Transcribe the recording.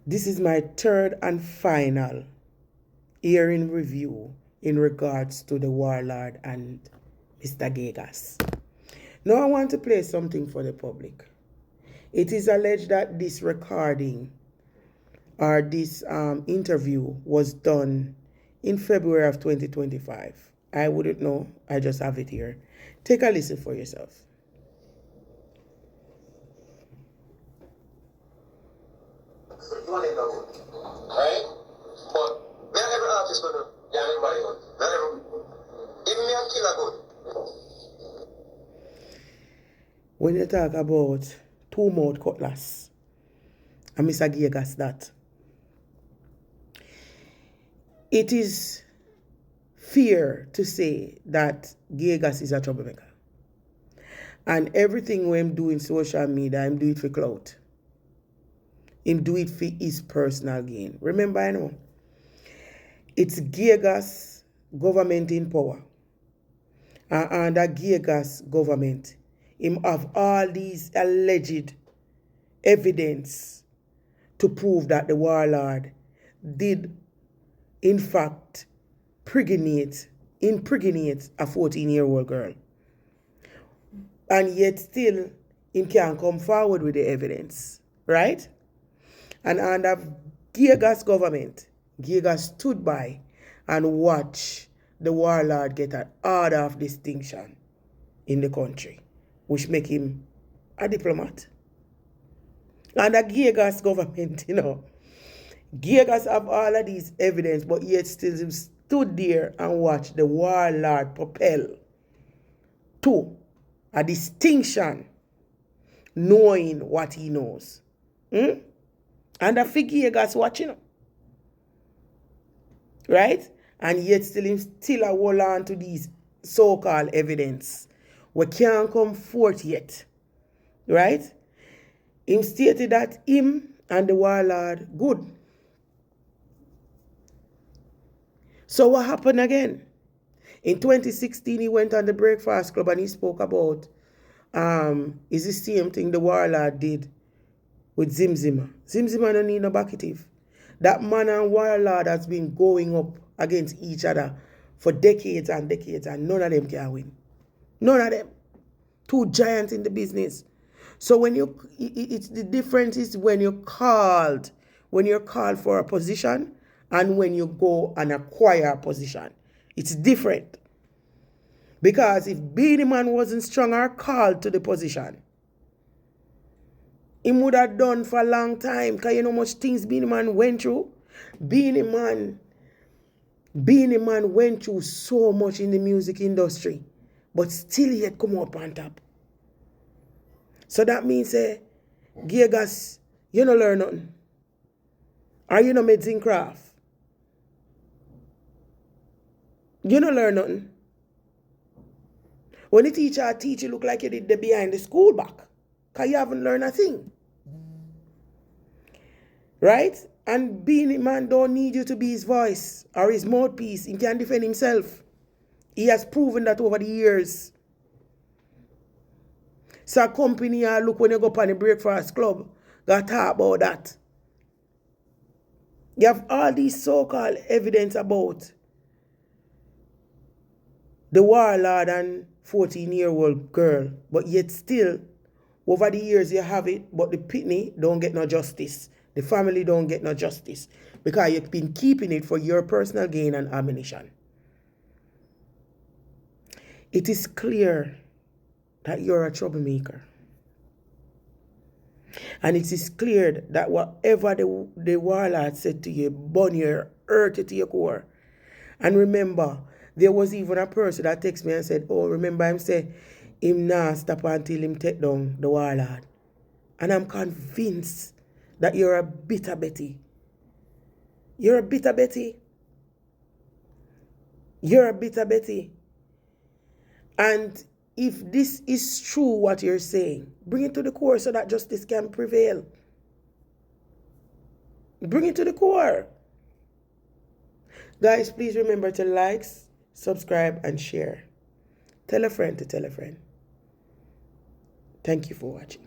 This is my third and final hearing review in regards to the warlord and Mr. Gegas. Now I want to play something for the public. It is alleged that this recording or this interview was done in February of 2025. I wouldn't know. I just have it here. Take a listen for yourself. Right? But not every artist gonna get anybody good. Not every even me a killer good. When you talk about two-mouth cutlass, and Mr. Gegas that, it is fair to say that Gegas is a troublemaker. And everything when him do in social media, him do it for clout. Him do it for his personal gain. Remember, I know, it's Gegas government in power. And under Gegas government, him have all these alleged evidence to prove that the warlord did, in fact, impregnate a 14-year-old girl. And yet still, him can't come forward with the evidence. Right? And under Gegas government, Gegas stood by and watched the warlord get an order of distinction in the country, which make him a diplomat. Under Gegas government, Gegas have all of these evidence, but yet still he stood there and watched the warlord propel to a distinction, knowing what he knows. And the Gegas watching him. Right? And yet still a hold on to these so-called evidence. We can't come forth yet. Right? Him stated that him and the warlord good. So what happened again? In 2016, he went on the Breakfast Club and he spoke about is the same thing the warlord did with Zimzima. Zimzima don't need no backative. That man and warlord has been going up against each other for decades and decades, and none of them can win. None of them. Two giants in the business. So when it's the difference is when you're called for a position and when you go and acquire a position. It's different. Because if Beenie Man wasn't strong or called to the position, he would have done for a long time. Because you know how much things Beenie Man went through? Beenie Man went through so much in the music industry. But still he had come up on top. So that means, Gegas, you don't learn nothing. Or you don't medicine craft. You don't learn nothing. When the teacher teach you, look like you did the behind the school back. Because you haven't learned a thing. Right? And Beenie Man don't need you to be his voice or his mouthpiece. He can defend himself. He has proven that over the years. So a company, look when you go up on the Breakfast Club, got to talk about that. You have all these so-called evidence about the warlord and 14-year-old girl, but yet still, over the years you have it, but the pitney don't get no justice. The family don't get no justice because you've been keeping it for your personal gain and ammunition. It is clear that you're a troublemaker. And it is clear that whatever the warlord said to you, burn your hurt you to your core. And remember, there was even a person that texted me and said, oh, remember him say, him not stop until him take down the warlord. And I'm convinced that you're a bitter Betty. You're a bitter Betty. You're a bitter Betty. And if this is true what you're saying, bring it to the core so that justice can prevail. Bring it to the core. Guys, please remember to like, subscribe, and share. Tell a friend to tell a friend. Thank you for watching.